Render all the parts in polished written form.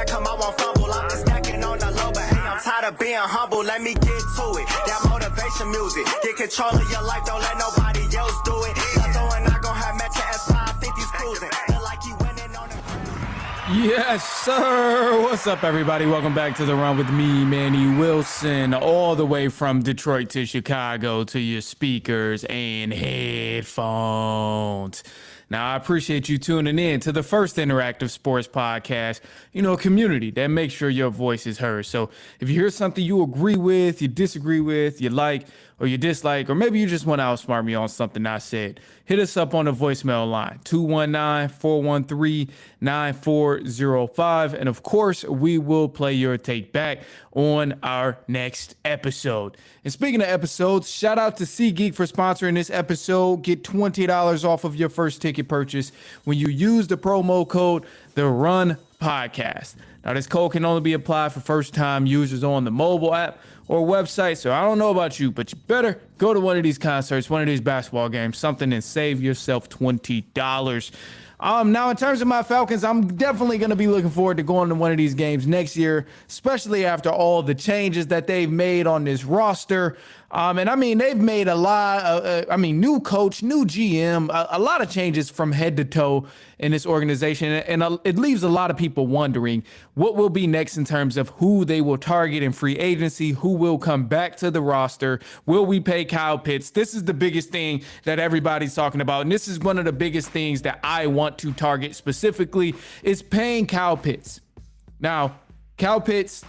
that come, I won't fumble. I'm just stacking on the low, but hey, I'm tired of being humble. Let me get to it. That motivation music. Get control of your life, don't let nobody else do it. Cause when I gon' have match Ep.533 cruising. Feel like you winning on the... Yes, sir. What's up, everybody? Welcome back to The Run with me, Manny Wilson, all the way from Detroit to Chicago to your speakers and headphones. Now, I appreciate you tuning in to the first interactive sports podcast, a community that makes sure your voice is heard. So if you hear something you agree with, you disagree with, you like, or you dislike, or maybe you just want to outsmart me on something I said, hit us up on the voicemail line, 219-413-9405. And of course, we will play your take back on our next episode. And speaking of episodes, shout out to SeatGeek for sponsoring this episode. Get $20 off of your first ticket purchase when you use the promo code The Run Podcast. Now, this code can only be applied for first-time users on the mobile app or website. So I don't know about you, but you better go to one of these concerts, one of these basketball games, something, and save yourself $20. Now, in terms of my Falcons, I'm definitely going to be looking forward to going to one of these games next year, especially after all the changes that they've made on this roster. And I mean, they've made a lot, new coach, new GM, a lot of changes from head to toe in this organization. And it leaves a lot of people wondering what will be next in terms of who they will target in free agency, who will come back to the roster. Will we pay Kyle Pitts? This is the biggest thing that everybody's talking about. And this is one of the biggest things that I want to target specifically is paying Kyle Pitts. Now, Kyle Pitts,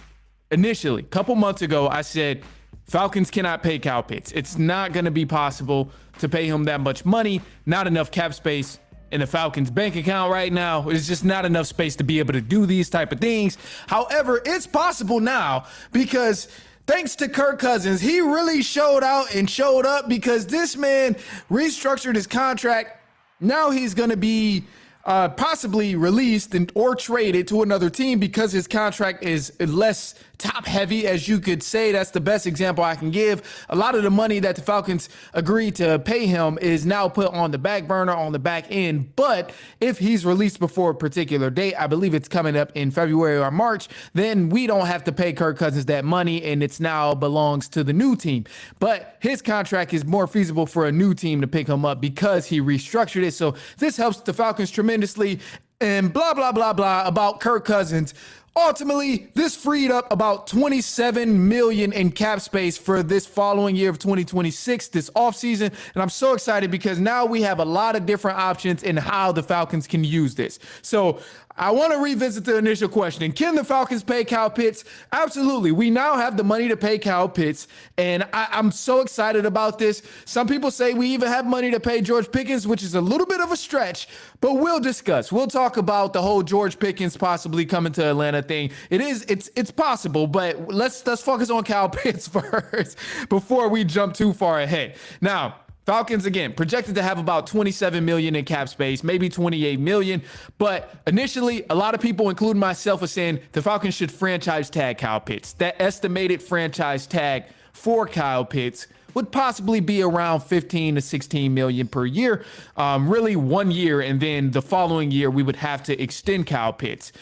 initially, a couple months ago, I said, Falcons cannot pay Kyle Pitts. It's not going to be possible to pay him that much money. Not enough cap space in the Falcons bank account right now. There's just not enough space to be able to do these type of things. However, it's possible now because thanks to Kirk Cousins, he really showed out and showed up because this man restructured his contract. Now he's going to be possibly released or traded to another team because his contract is less top heavy, as you could say. That's the best example I can give. A lot of the money that the Falcons agreed to pay him is now put on the back burner, on the back end. But if he's released before a particular date, I believe it's coming up in February or March, then we don't have to pay Kirk Cousins that money, and it's now belongs to the new team. But his contract is more feasible for a new team to pick him up because he restructured it. So this helps the Falcons tremendously. And blah, blah, blah, blah about Kirk Cousins. Ultimately, this freed up about $27 million in cap space for this following year of 2026, this offseason. And I'm so excited because now we have a lot of different options in how the Falcons can use this. So I want to revisit the initial question. Can the Falcons pay Kyle Pitts? Absolutely. We now have the money to pay Kyle Pitts, and I'm so excited about this. Some people say we even have money to pay George Pickens, which is a little bit of a stretch, but we'll discuss. We'll talk about the whole George Pickens possibly coming to Atlanta thing. It's possible, but let's focus on Kyle Pitts first before we jump too far ahead. Now, Falcons, again, projected to have about $27 million in cap space, maybe $28 million. But initially, a lot of people, including myself, are saying the Falcons should franchise tag Kyle Pitts. That estimated franchise tag for Kyle Pitts would possibly be around 15 to 16 million per year. Really 1 year, and then the following year, we would have to extend Kyle Pitts.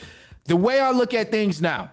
The way I look at things now,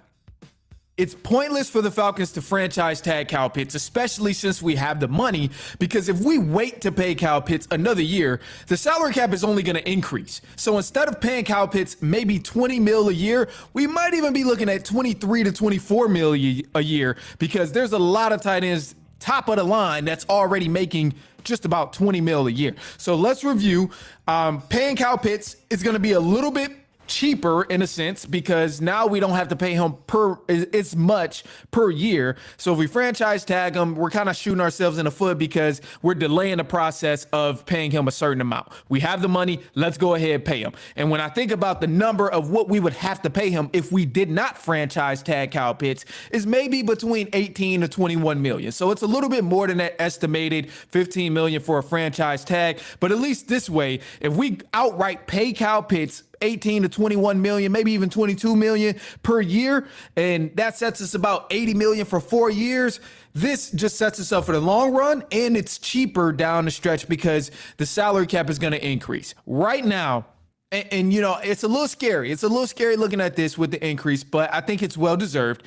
it's pointless for the Falcons to franchise tag Kyle Pitts, especially since we have the money, because if we wait to pay Kyle Pitts another year, the salary cap is only going to increase. So instead of paying Kyle Pitts maybe $20 million a year, we might even be looking at $23 to $24 million a year, because there's a lot of tight ends top of the line that's already making just about $20 million a year. So let's review. Paying Kyle Pitts is going to be a little bit cheaper in a sense because now we don't have to pay him as much per year. So if we franchise tag him, we're kind of shooting ourselves in the foot because we're delaying the process of paying him a certain amount. We have the money, let's go ahead and pay him. And when I think about the number of what we would have to pay him if we did not franchise tag Kyle Pitts, is maybe between 18 to 21 million. So it's a little bit more than that estimated 15 million for a franchise tag. But at least this way, if we outright pay Kyle Pitts 18 to 21 million, maybe even 22 million per year, and that sets us about 80 million for 4 years. This just sets us up for the long run, and it's cheaper down the stretch because the salary cap is going to increase. Right now, And you know, it's a little scary. It's a little scary looking at this with the increase, but I think it's well deserved.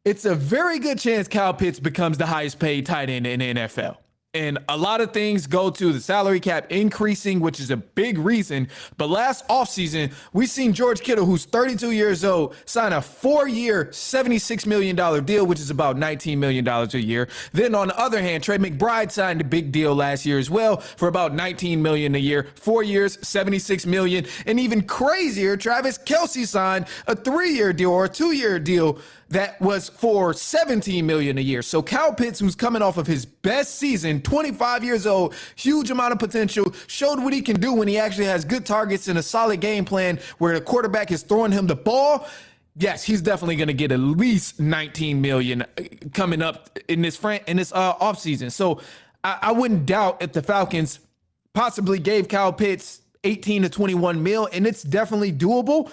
It's a very good chance Kyle Pitts becomes the highest paid tight end in the NFL. And a lot of things go to the salary cap increasing, which is a big reason. But last offseason, we seen George Kittle, who's 32 years old, sign a 4-year, $76 million deal, which is about $19 million a year. Then on the other hand, Trey McBride signed a big deal last year as well for about $19 million a year, 4 years, $76 million. And even crazier, Travis Kelce signed a 3-year deal or a 2-year deal that was for $17 million a year. So Kyle Pitts, who's coming off of his best season, 25 years old, huge amount of potential, showed what he can do when he actually has good targets and a solid game plan where the quarterback is throwing him the ball. Yes, he's definitely going to get at least $19 million coming up in this offseason. So I wouldn't doubt if the Falcons possibly gave Kyle Pitts 18 to 21 mil, and it's definitely doable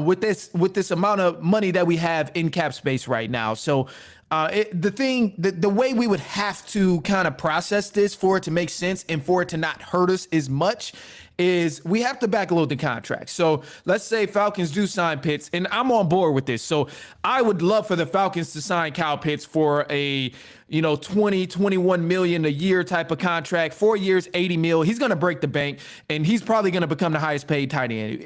with this amount of money that we have in cap space right now. So the way we would have to kind of process this for it to make sense and for it to not hurt us as much is we have to backload the contract. So let's say Falcons do sign Pitts, and I'm on board with this. So I would love for the Falcons to sign Kyle Pitts for a 20, 21 million a year type of contract, 4 years, 80 mil. He's going to break the bank, and he's probably going to become the highest paid tight end.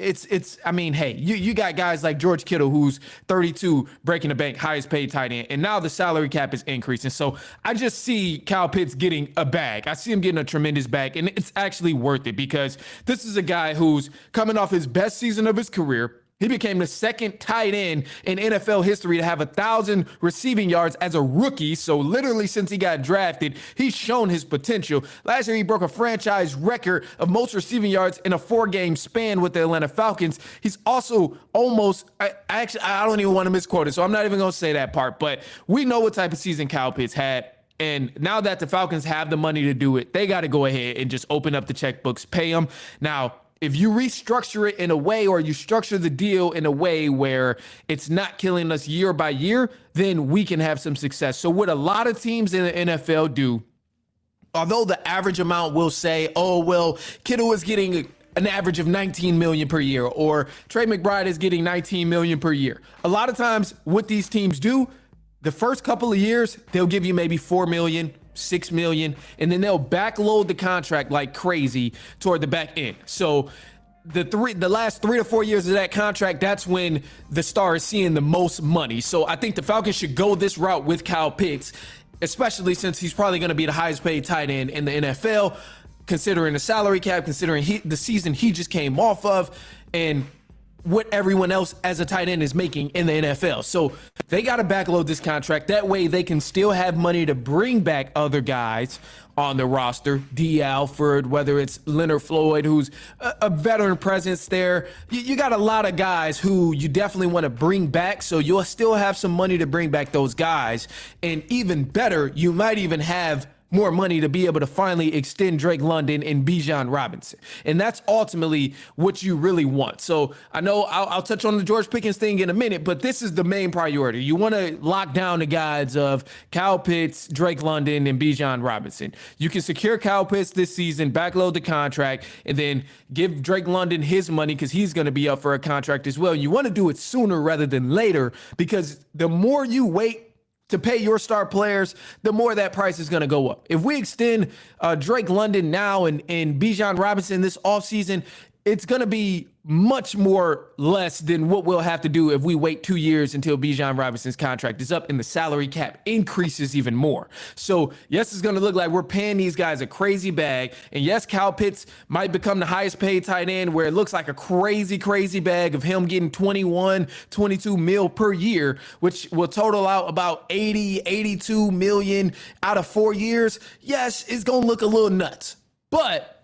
I mean, hey, you got guys like George Kittle, who's 32, breaking the bank, highest paid tight end, and now the salary cap is increasing. So I just see Kyle Pitts getting a bag. I see him getting a tremendous bag, and it's actually worth it because this is a guy who's coming off his best season of his career. He became the second tight end in NFL history to have 1,000 receiving yards as a rookie. So literally since he got drafted, he's shown his potential. Last year, he broke a franchise record of most receiving yards in a 4-game span with the Atlanta Falcons. He's also almost, I don't even want to misquote it, so I'm not even going to say that part. But we know what type of season Kyle Pitts had. And now that the Falcons have the money to do it, they got to go ahead and just open up the checkbooks, pay him. Now, if you restructure it in a way, or you structure the deal in a way where it's not killing us year by year, then we can have some success. So what a lot of teams in the NFL do, although the average amount will say, oh, well, Kittle is getting an average of 19 million per year, or Trey McBride is getting 19 million per year. A lot of times what these teams do, the first couple of years, they'll give you maybe 4 million, 6 million, and then they'll backload the contract like crazy toward the back end. So the last 3 to 4 years of that contract, that's when the star is seeing the most money. So I think the Falcons should go this route with Kyle Pitts, especially since he's probably going to be the highest paid tight end in the NFL, considering the salary cap, considering the season he just came off of, and what everyone else as a tight end is making in the NFL. So they got to backload this contract. That way they can still have money to bring back other guys on the roster. D. Alford, whether it's Leonard Floyd, who's a veteran presence there. You got a lot of guys who you definitely want to bring back. So you'll still have some money to bring back those guys. And even better, you might even have more money to be able to finally extend Drake London and Bijan Robinson. And that's ultimately what you really want. So I know I'll touch on the George Pickens thing in a minute, but this is the main priority. You want to lock down the guys of Kyle Pitts, Drake London, and Bijan Robinson. You can secure Kyle Pitts this season, backload the contract, and then give Drake London his money because he's going to be up for a contract as well. You want to do it sooner rather than later, because the more you wait to pay your star players, the more that price is going to go up. If we extend Drake London now and Bijan Robinson this offseason, it's going to be much more less than what we'll have to do if we wait 2 years until Bijan Robinson's contract is up and the salary cap increases even more. So yes, it's going to look like we're paying these guys a crazy bag. And yes, Kyle Pitts might become the highest paid tight end, where it looks like a crazy bag of him getting 21, 22 mil per year, which will total out about 80, 82 million out of 4 years. Yes, it's going to look a little nuts, but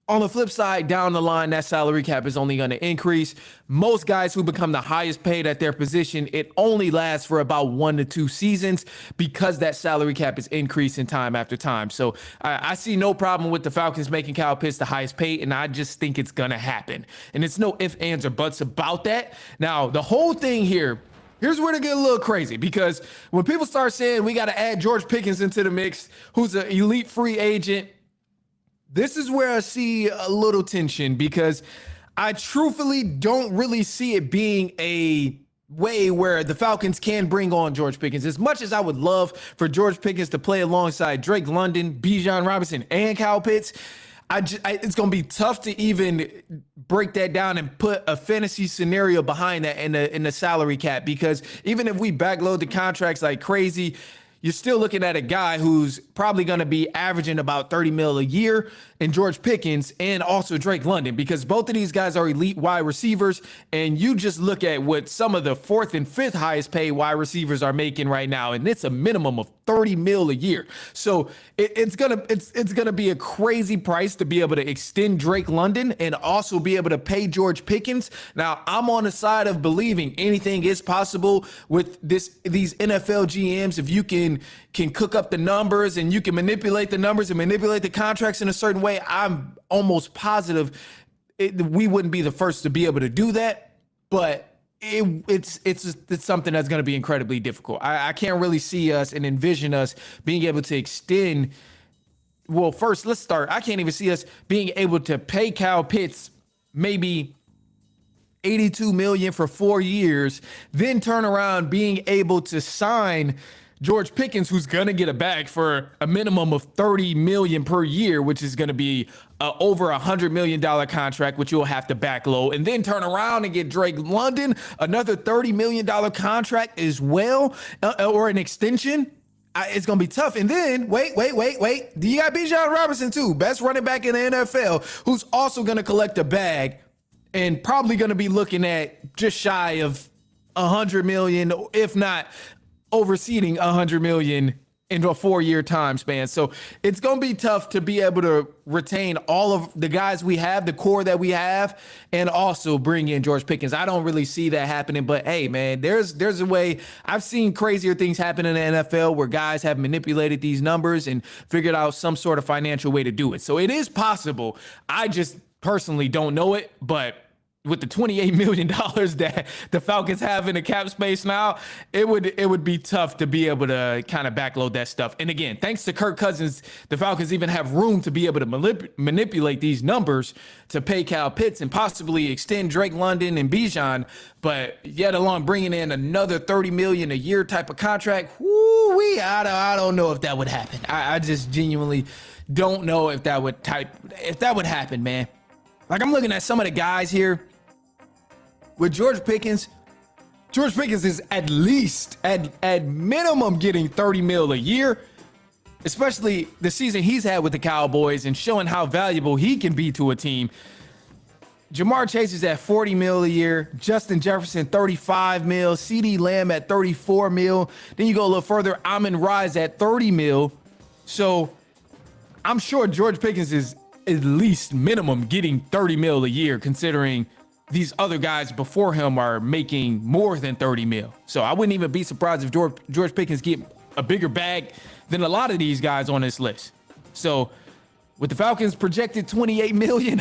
on the flip side, down the line, that salary cap is only going to increase. Most guys who become the highest paid at their position, it only lasts for about 1 to 2 seasons because that salary cap is increasing time after time. So I see no problem with the Falcons making Kyle Pitts the highest paid, and I just think it's going to happen. And it's no ifs, ands, or buts about that. Now, the whole thing here, here's where they get a little crazy, because when people start saying we got to add George Pickens into the mix, who's an elite free agent, this is where I see a little tension, because I truthfully don't really see it being a way where the Falcons can bring on George Pickens. As much as I would love for George Pickens to play alongside Drake London, Bijan Robinson, and Kyle Pitts, it's going to be tough to even break that down and put a fantasy scenario behind that in the salary cap, because even if we backload the contracts like crazy, you're still looking at a guy who's probably going to be averaging about 30 mil a year, and George Pickens and also Drake London, because both of these guys are elite wide receivers. And you just look at what some of the fourth and fifth highest paid wide receivers are making right now, and it's a minimum of 30 mil a year. So it's gonna be a crazy price to be able to extend Drake London and also be able to pay George Pickens. Now, I'm on the side of believing anything is possible with these NFL GMs. If you can cook up the numbers and you can manipulate the numbers and manipulate the contracts in a certain way, I'm almost positive we wouldn't be the first to be able to do that. But it's something that's going to be incredibly difficult. I can't really see us and envision us being able to extend. Well, first, let's start. I can't even see us being able to pay Kyle Pitts maybe $82 million for 4 years, then turn around being able to sign George Pickens, who's going to get a bag for a minimum of $30 million per year, which is going to be over $100 million contract, which you'll have to backload, and then turn around and get Drake London another $30 million contract as well, or an extension. It's going to be tough. And then, wait. You got Bijan Robinson, too, best running back in the NFL, who's also going to collect a bag and probably going to be looking at just shy of $100 million, if not overseeding $100 million in a 4-year time span. So it's going to be tough to be able to retain all of the guys we have, the core that we have, and also bring in George Pickens. I don't really see that happening, but hey, man, there's a way. I've seen crazier things happen in the NFL where guys have manipulated these numbers and figured out some sort of financial way to do it. So it is possible. I just personally don't know it, but with the $28 million that the Falcons have in the cap space now, it would be tough to be able to kind of backload that stuff. And again, thanks to Kirk Cousins, the Falcons even have room to be able to manipulate these numbers to pay Kyle Pitts and possibly extend Drake London and Bijan, but yet along bringing in another $30 million a year type of contract. I don't know if that would happen. I just genuinely don't know if that would happen, man. Like, I'm looking at some of the guys here with George Pickens. George Pickens is at least, at minimum, getting 30 mil a year, especially the season he's had with the Cowboys and showing how valuable he can be to a team. Jamar Chase is at 40 mil a year. Justin Jefferson, 35 mil. CeeDee Lamb at 34 mil. Then you go a little further, Amon-Ra at 30 mil. So I'm sure George Pickens is at least minimum getting 30 mil a year, considering these other guys before him are making more than 30 mil. So I wouldn't even be surprised if George Pickens get a bigger bag than a lot of these guys on this list. So with the Falcons projected 28 million,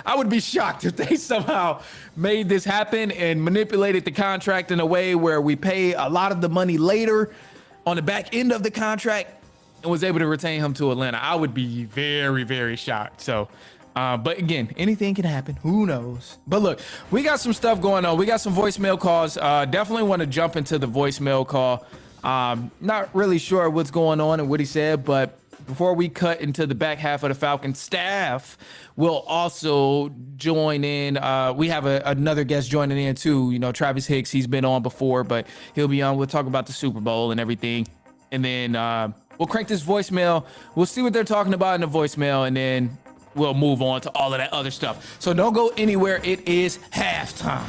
I would be shocked if they somehow made this happen and manipulated the contract in a way where we pay a lot of the money later on the back end of the contract and was able to retain him to Atlanta. I would be very, very shocked. So, but again, anything can happen. Who knows? But look, we got some stuff going on. We got some voicemail calls. Definitely want to jump into the voicemail call. Not really sure what's going on and what he said, but before we cut into the back half of the Falcons staff, we'll also join in. We have another guest joining in too. You know, Travis Hicks, he's been on before, but he'll be on. We'll talk about the Super Bowl and everything. And then we'll crank this voicemail. We'll see what they're talking about in the voicemail, and then we'll move on to all of that other stuff. So don't go anywhere. It is halftime.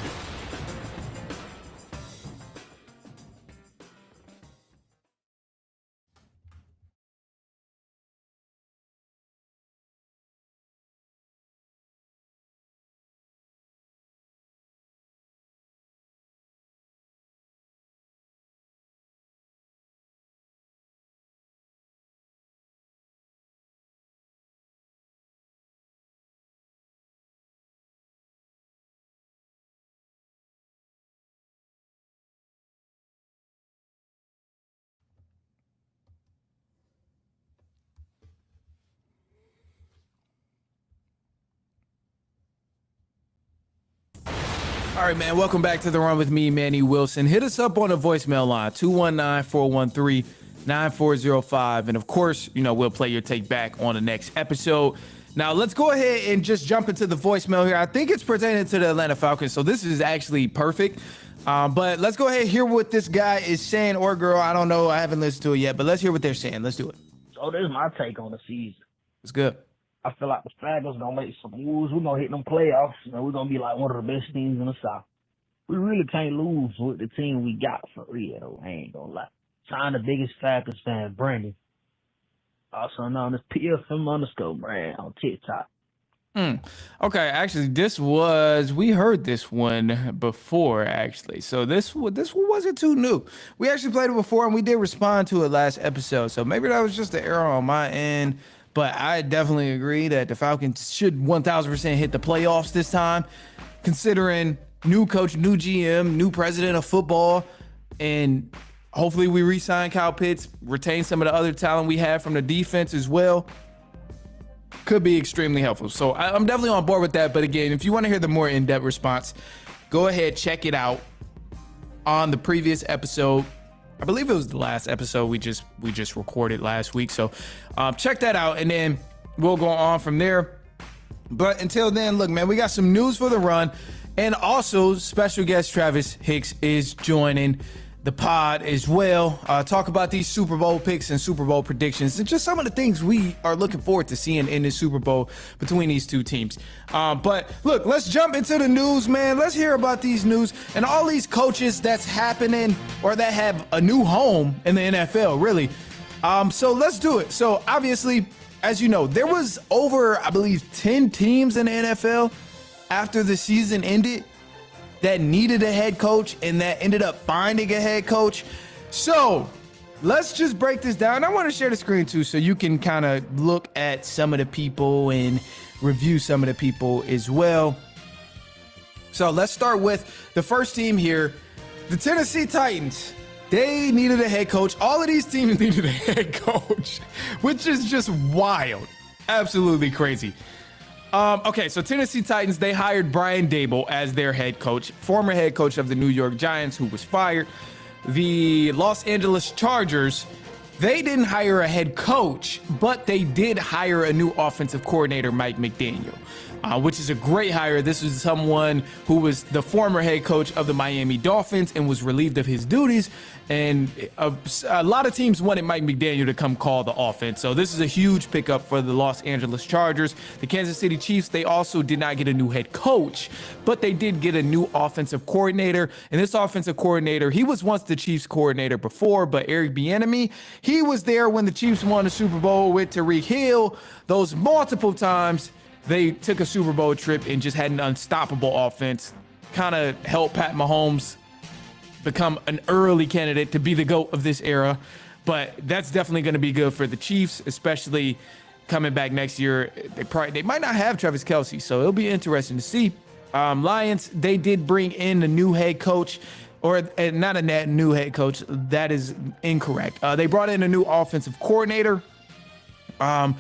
All right, man. Welcome back to The Run with me, Manny Wilson. Hit us up on the voicemail line, 219-413-9405. And of course, we'll play your take back on the next episode. Now, let's go ahead and just jump into the voicemail here. I think it's pertaining to the Atlanta Falcons, so this is actually perfect. But let's go ahead and hear what this guy is saying, or girl. I don't know. I haven't listened to it yet, but let's hear what they're saying. Let's do it. So this is my take on the season. It's good. I feel like the Falcons gonna make some moves. We're gonna hit them playoffs. We're gonna be like one of the best teams in the South. We really can't lose with the team we got for real, though. I ain't gonna lie. Sign the biggest Falcons fan, Brandon, also known as PFM_brand on TikTok. Okay, actually, we heard this one before, actually. So this one wasn't too new. We actually played it before, and we did respond to it last episode. So maybe that was just the error on my end. But I definitely agree that the Falcons should 1,000% hit the playoffs this time, considering new coach, new GM, new president of football, and hopefully we re-sign Kyle Pitts, retain some of the other talent we have from the defense as well. Could be extremely helpful. So I'm definitely on board with that. But again, if you want to hear the more in-depth response, go ahead, check it out on the previous episode. I believe it was the last episode we just recorded last week. So check that out, and then we'll go on from there. But until then, look, man, we got some news for the run. And also, special guest Travis Hicks is joining the pod as well. Talk about these Super Bowl picks and Super Bowl predictions and just some of the things we are looking forward to seeing in the Super Bowl between these two teams. But look, let's jump into the news, man. Let's hear about these news and all these coaches that's happening or that have a new home in the NFL, really. So let's do it. So obviously, as you know, there was over, I believe, 10 teams in the NFL after the season ended that needed a head coach and that ended up finding a head coach. So let's just break this down. I want to share the screen too, so you can kind of look at some of the people and review some of the people as well. So let's start with the first team here, the Tennessee Titans. They needed a head coach. All of these teams needed a head coach, which is just wild. Absolutely crazy. Okay, so Tennessee Titans, they hired Brian Daboll as their head coach, former head coach of the New York Giants, who was fired. The Los Angeles Chargers, they didn't hire a head coach, but they did hire a new offensive coordinator, Mike McDaniel, which is a great hire. This is someone who was the former head coach of the Miami Dolphins and was relieved of his duties. And a lot of teams wanted Mike McDaniel to come call the offense. So this is a huge pickup for the Los Angeles Chargers. The Kansas City Chiefs, they also did not get a new head coach, but they did get a new offensive coordinator. And this offensive coordinator, he was once the Chiefs coordinator before, but Eric Bieniemy, he was there when the Chiefs won the Super Bowl with Tyreek Hill. Those multiple times they took a Super Bowl trip and just had an unstoppable offense, kind of helped Pat Mahomes become an early candidate to be the GOAT of this era. But that's definitely going to be good for the Chiefs, especially coming back next year. They might not have Travis Kelce, so it'll be interesting to see. Lions, they did bring in a new head coach, or not a new head coach. That is incorrect. They brought in a new offensive coordinator. And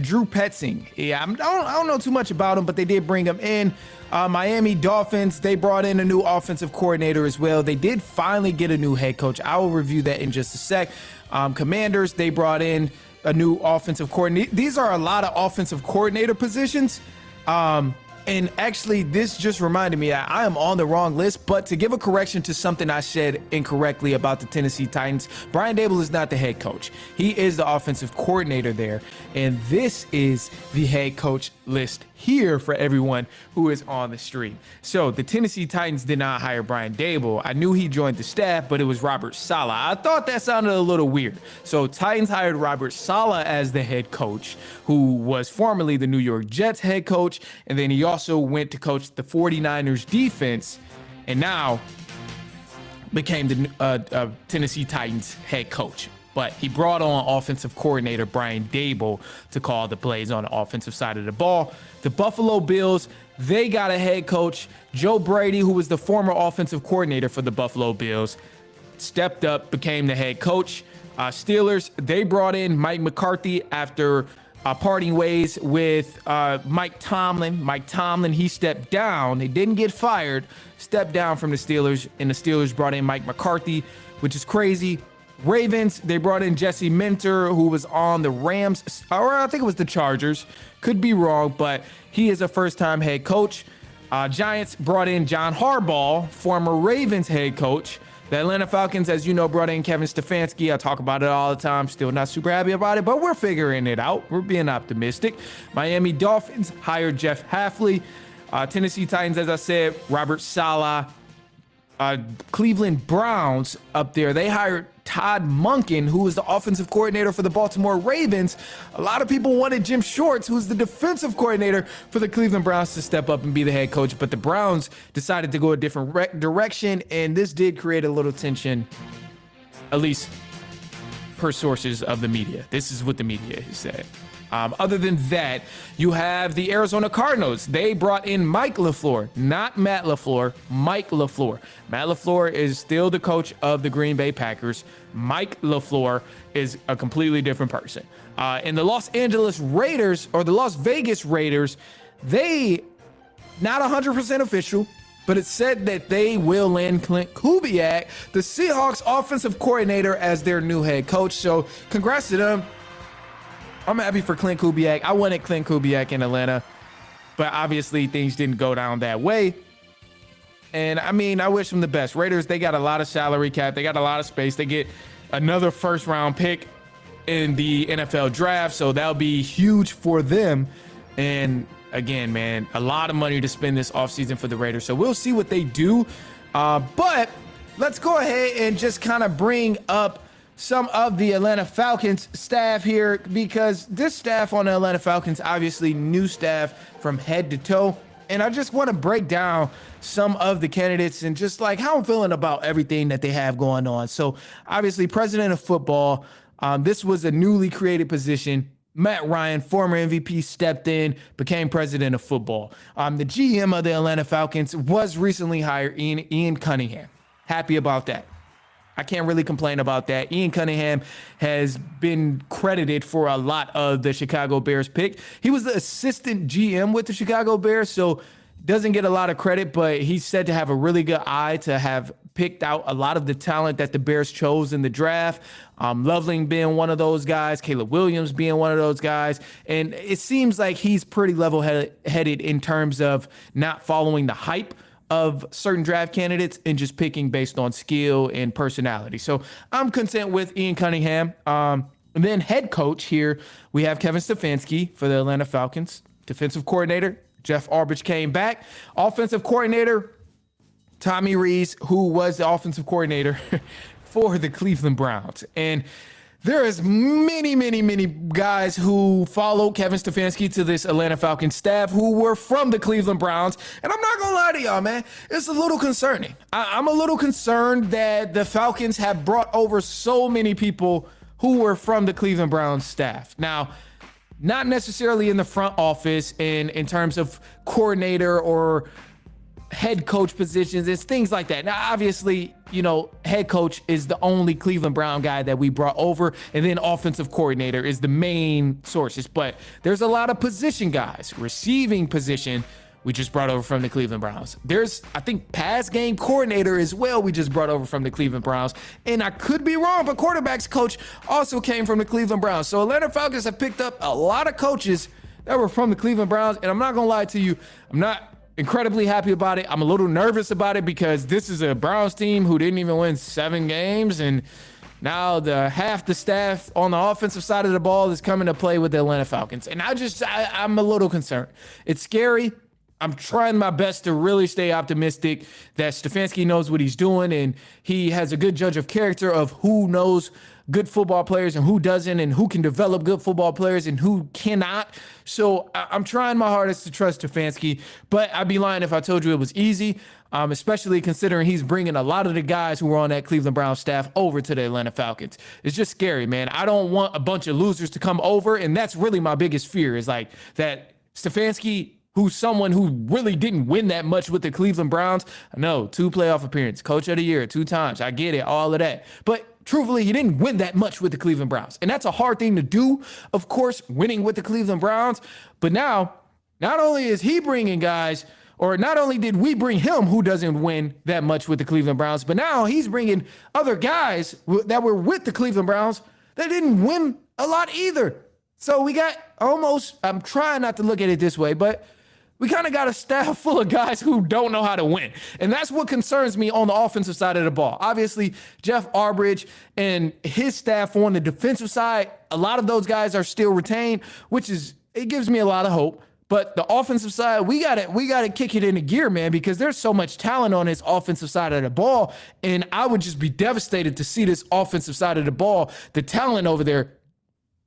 Drew Petzing. Yeah, I don't know too much about him, but they did bring him in. Miami Dolphins, they brought in a new offensive coordinator as well. They did finally get a new head coach. I will review that in just a sec. Commanders, they brought in a new offensive coordinator. These are a lot of offensive coordinator positions. And actually, this just reminded me that I am on the wrong list, but to give a correction to something I said incorrectly about the Tennessee Titans, Brian Daboll is not the head coach. He is the offensive coordinator there, and this is the head coach list here for everyone who is on the stream. So the Tennessee Titans did not hire Brian Daboll. I knew he joined the staff, but it was Robert Saleh. I thought that sounded a little weird. So Titans hired Robert Saleh as the head coach, who was formerly the New York Jets head coach, and then he also went to coach the 49ers defense, and now became the Tennessee Titans head coach. But he brought on offensive coordinator Brian Daboll to call the plays on the offensive side of the ball. The Buffalo Bills, they got a head coach, Joe Brady, who was the former offensive coordinator for the Buffalo Bills, stepped up, became the head coach. Steelers, they brought in Mike McCarthy after parting ways with Mike Tomlin. Mike Tomlin, he stepped down. He didn't get fired, stepped down from the Steelers, and the Steelers brought in Mike McCarthy, which is crazy. Ravens, they brought in Jesse Minter, who was on the Rams, or I think it was the Chargers. Could be wrong, but he is a first-time head coach. Giants brought in John Harbaugh, former Ravens head coach. The Atlanta Falcons, as you know, brought in Kevin Stefanski. I talk about it all the time. Still not super happy about it, but we're figuring it out. We're being optimistic. Miami Dolphins hired Jeff Hafley. Tennessee Titans, as I said, Robert Saleh. Cleveland Browns up there, they hired Todd Monken, who was the offensive coordinator for the Baltimore Ravens. A lot of people wanted Jim Schwartz, who's the defensive coordinator for the Cleveland Browns, to step up and be the head coach, but the Browns decided to go a different direction, and this did create a little tension, at least per sources of the media. This is what the media has said. Other than that, you have the Arizona Cardinals. They brought in Mike LaFleur, not Matt LaFleur, Mike LaFleur. Matt LaFleur is still the coach of the Green Bay Packers. Mike LaFleur is a completely different person. And the Los Angeles Raiders, or the Las Vegas Raiders, they, not 100% official, but it's said that they will land Clint Kubiak, the Seahawks offensive coordinator, as their new head coach. So congrats to them. I'm happy for Clint Kubiak. I wanted Clint Kubiak in Atlanta, but obviously things didn't go down that way. And I mean, I wish them the best. Raiders, they got a lot of salary cap. They got a lot of space. They get another first round pick in the NFL draft. So that'll be huge for them. And again, man, a lot of money to spend this offseason for the Raiders. So we'll see what they do. But let's go ahead and just kind of bring up some of the Atlanta Falcons staff here, because this staff on the Atlanta Falcons, obviously new staff from head to toe. And I just want to break down some of the candidates and just like how I'm feeling about everything that they have going on. So obviously president of football, this was a newly created position. Matt Ryan, former MVP, stepped in, became president of football. The GM of the Atlanta Falcons was recently hired, Ian Cunningham. Happy about that. I can't really complain about that. Ian Cunningham has been credited for a lot of the Chicago Bears pick. He was the assistant GM with the Chicago Bears, so doesn't get a lot of credit, but he's said to have a really good eye to have picked out a lot of the talent that the Bears chose in the draft. Loveling being one of those guys, Caleb Williams being one of those guys. And it seems like he's pretty level-headed in terms of not following the hype of certain draft candidates and just picking based on skill and personality. So I'm content with Ian Cunningham. And then head coach here, we have Kevin Stefanski for the Atlanta Falcons. Defensive coordinator, Jeff Arbich came back. Offensive coordinator, Tommy Rees, who was the offensive coordinator for the Cleveland Browns. And there is many guys who follow Kevin Stefanski to this Atlanta Falcons staff who were from the Cleveland Browns. And I'm not going to lie to y'all, man. It's a little concerning. I'm a little concerned that the Falcons have brought over so many people who were from the Cleveland Browns staff. Now, not necessarily in the front office and in terms of coordinator or head coach positions, it's things like that. Now, obviously, you know, head coach is the only Cleveland Brown guy that we brought over, and then offensive coordinator is the main sources. But there's a lot of position guys. Receiving position, we just brought over from the Cleveland Browns. There's, I think, pass game coordinator as well, we just brought over from the Cleveland Browns. And I could be wrong, but quarterbacks coach also came from the Cleveland Browns. So Atlanta Falcons have picked up a lot of coaches that were from the Cleveland Browns. And I'm not going to lie to you, I'm not incredibly happy about it. I'm a little nervous about it because this is a Browns team who didn't even win 7 games. And now half the staff on the offensive side of the ball is coming to play with the Atlanta Falcons. And I'm a little concerned. It's scary. I'm trying my best to really stay optimistic that Stefanski knows what he's doing and he has a good judge of character of who knows good football players and who doesn't, and who can develop good football players and who cannot. So I'm trying my hardest to trust Stefanski, but I'd be lying if I told you it was easy, especially considering he's bringing a lot of the guys who were on that Cleveland Browns staff over to the Atlanta Falcons. It's just scary, man. I don't want a bunch of losers to come over, and that's really my biggest fear, is like that Stefanski, who's someone who really didn't win that much with the Cleveland Browns. I know, 2 playoff appearances, coach of the year 2 times. I get it, all of that. But truthfully, he didn't win that much with the Cleveland Browns. And that's a hard thing to do, of course, winning with the Cleveland Browns. But now, not only is he bringing guys, or not only did we bring him who doesn't win that much with the Cleveland Browns, but now he's bringing other guys that were with the Cleveland Browns that didn't win a lot either. So we got almost, I'm trying not to look at it this way, but we kind of got a staff full of guys who don't know how to win. And that's what concerns me on the offensive side of the ball. Obviously, Jeff Arbridge and his staff on the defensive side, a lot of those guys are still retained, it gives me a lot of hope. But the offensive side, we gotta kick it into gear, man, because there's so much talent on this offensive side of the ball. And I would just be devastated to see this offensive side of the ball, the talent over there,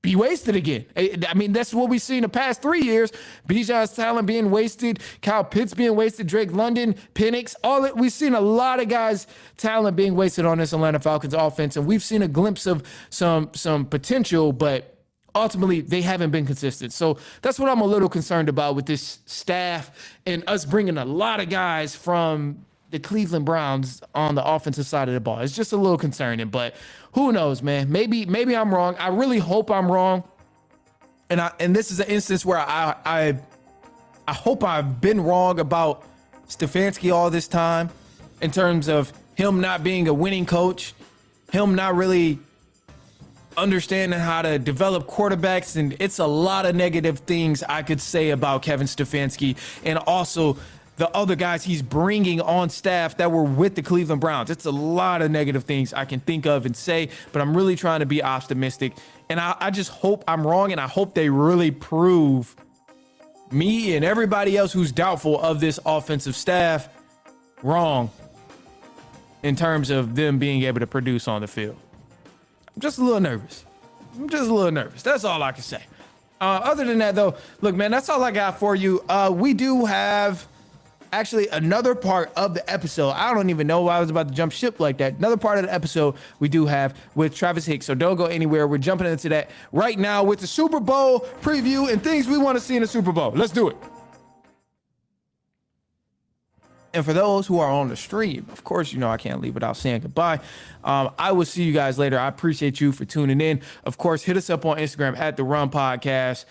be wasted again. I mean, that's what we've seen the past 3 years. Bijan's talent being wasted, Kyle Pitts being wasted, Drake London, Penix, we've seen a lot of guys' talent being wasted on this Atlanta Falcons offense, and we've seen a glimpse of some potential, but ultimately they haven't been consistent. So that's what I'm a little concerned about with this staff and us bringing a lot of guys from the Cleveland Browns on the offensive side of the ball. It's just a little concerning, but who knows, man? Maybe I'm wrong. I really hope I'm wrong. And this is an instance where I hope I've been wrong about Stefanski all this time in terms of him not being a winning coach, him not really understanding how to develop quarterbacks. And it's a lot of negative things I could say about Kevin Stefanski and also the other guys he's bringing on staff that were with the Cleveland Browns. It's a lot of negative things I can think of and say, but I'm really trying to be optimistic. And I just hope I'm wrong, and I hope they really prove me and everybody else who's doubtful of this offensive staff wrong in terms of them being able to produce on the field. I'm just a little nervous. That's all I can say. Other than that, though, look, man, that's all I got for you. We do have actually another part of the episode. I don't even know why I was about to jump ship like that. Another part of the episode we do have with Travis Hicks. So don't go anywhere. We're jumping into that right now with the Super Bowl preview and things we want to see in the Super Bowl. Let's do it. And for those who are on the stream, of course, you know I can't leave without saying goodbye. I will see you guys later. I appreciate you for tuning in. Of course, hit us up on Instagram at The Run Podcast,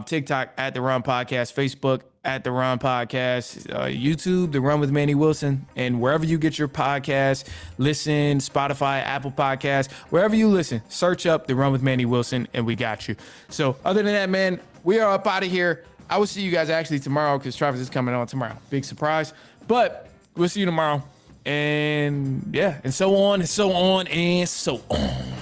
TikTok at The Run Podcast, Facebook at The Run Podcast, YouTube, The Run with Manny Wilson, and wherever you get your podcasts, listen, Spotify, Apple Podcasts, wherever you listen, search up The Run with Manny Wilson, and we got you. So other than that, man, we are up out of here. I will see you guys actually tomorrow because Travis is coming on tomorrow. Big surprise. But we'll see you tomorrow. And yeah, and so on and so on and so on.